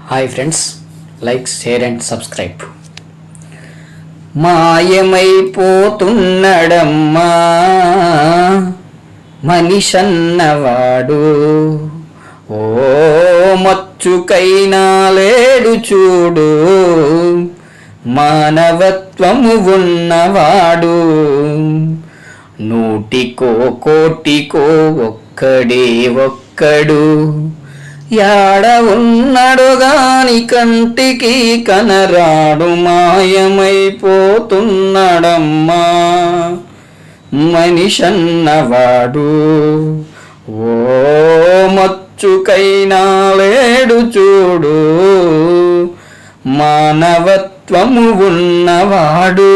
Hi friends, like, share and subscribe. మాయమైపోతున్నడమ్మా మనిషన్నవాడు, ఓ మచ్చుకైనా లేడు చూడు, మానవత్వము ఉన్నవాడు. నూటికో కోటికో ఒక్కడే ఒక్కడు, యాడ ఉన్నాడు గాని కంటికి కనరాడు, మాయమైపోతున్నాడమ్మా మనిషన్నవాడు. ఓ మచ్చుకైనా లేడు చూడు, మానవత్వము ఉన్నవాడు.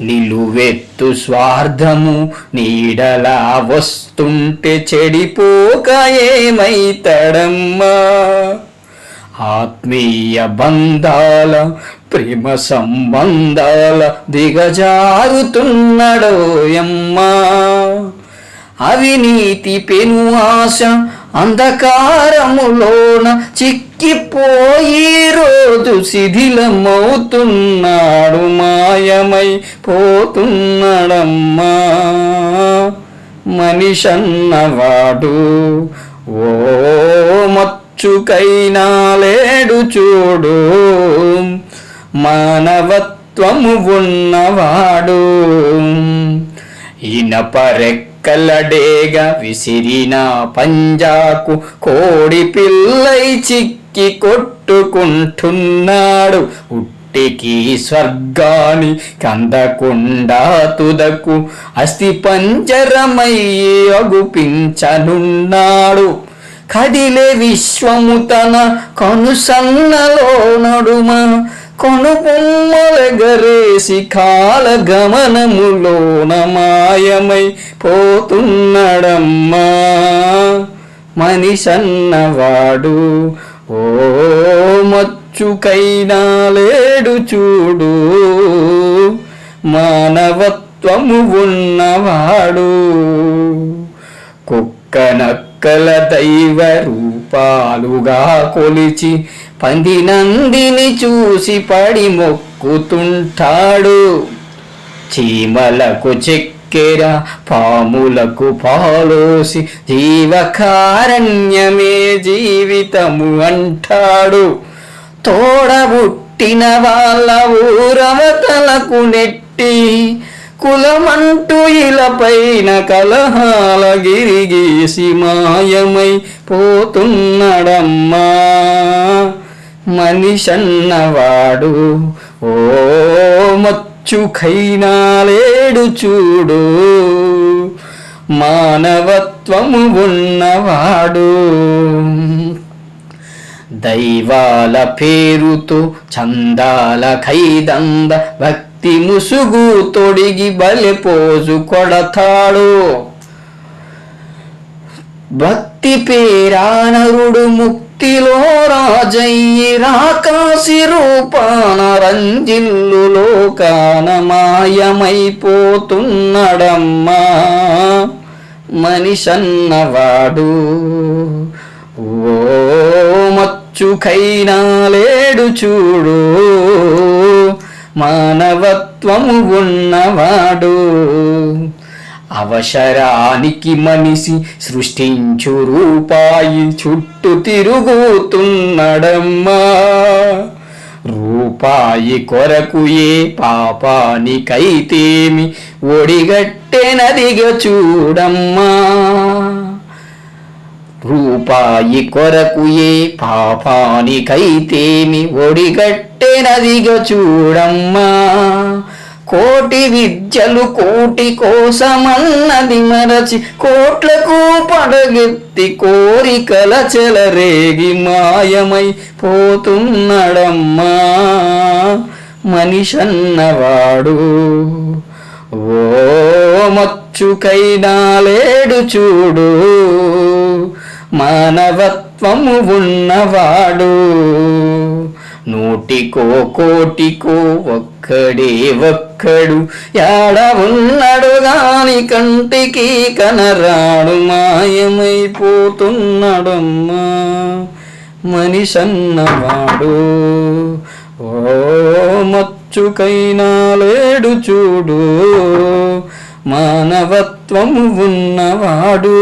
నిలువెత్తు స్వార్థము నీడలా వస్తుంటే చెడిపోక ఏమైతడమ్మా? ఆత్మీయ బంధాల ప్రేమ సంబంధాల దిగజారుతున్నడోయమ్మా. అవినీతి పెను ఆశ అంధకారములోన చిక్కిపోయి రోజు శిథిలమవుతున్నాడు, మాయమై పోతున్నాడమ్మా మనిషన్నవాడు. ఓ మచ్చుకైనా లేడు చూడు, మానవత్వము ఉన్నవాడు. ఇనపరెక్కలడేగా విసిరిన పంజాకు కోడి పిల్లై చిక్కి కొట్టుకుంటున్నాడు, ఉట్టికి స్వర్గాని కందకుండా తుదకు అస్థి పంజరమయ్యి అగుపించనున్నాడు. కదిలే విశ్వము తన కనుసన్నలో నడుమ కొనుబొమ్మలెగరేసి కాల గమనములోన మాయమై పోతున్నాడమ్మా మనిషన్నవాడు. ఓ మచ్చుకైనా లేడు చూడు, మానవత్వము ఉన్నవాడు. కుక్కనక్కల దైవ రూపాలుగా కొలిచి పందినందిని చూసి పడి మొక్కుతుంటాడు. చీమలకు చక్కెర పాములకు పాలోసి జీవకారణ్యమే జీవితము అంటాడు. తోడబుట్టిన వాళ్ళ ఊరవతలకు నెట్టి కులమంటూ ఇలపైన కలహాల గిరిగీసి మాయమై పోతున్నాడమ్మా మనిషన్నవాడు. ఓ మచ్చుకైనా లేడు చూడు, మానవత్వము ఉన్నవాడు. దైవాల పేరుతో చందాల ఖైదంద భక్తి ముసుగు తొడిగి బలిపోజు కొడతాడు. భక్తి పేరానరుడు ముక్తిలో రాజయ్యి రాకాసి రూపాన రంజిల్లు లోకాన మాయమైపోతున్నాడమ్మా మనిషన్నవాడు. ఓ మచ్చుకైనా లేడు చూడు, మానవత్వము ఉన్నవాడు. అవసరానికి మనిషి సృష్టించు రూపాయి చుట్టూ తిరుగుతున్నాడమ్మా. రూపాయి కొరకు ఏ పాపానికైతేమి ఒడిగట్టెనదిగా చూడమ్మా. రూపాయి కొరకు ఏ పాపానికైతేమి ఒడిగట్టెనదిగా చూడమ్మా. కోటి విద్యలు కోటి కోసమన్నది మరచి కోట్లకు పడగెత్తి కోరికల చెలరేగి మాయమై పోతున్నాడమ్మా మనిషన్నవాడు. ఓ మచ్చుకైనా లేడు చూడు, మానవత్వము ఉన్నవాడు. నూటికో కోటికో ఒక్కడే ఒక్కడు, యాడ ఉన్నాడు గాని కంటికి కనరాడు, మాయమైపోతున్నాడమ్మా మనిషన్నవాడు. ఓ మచ్చుకైనా లేడు చూడు మానవత్వము ఉన్నవాడు.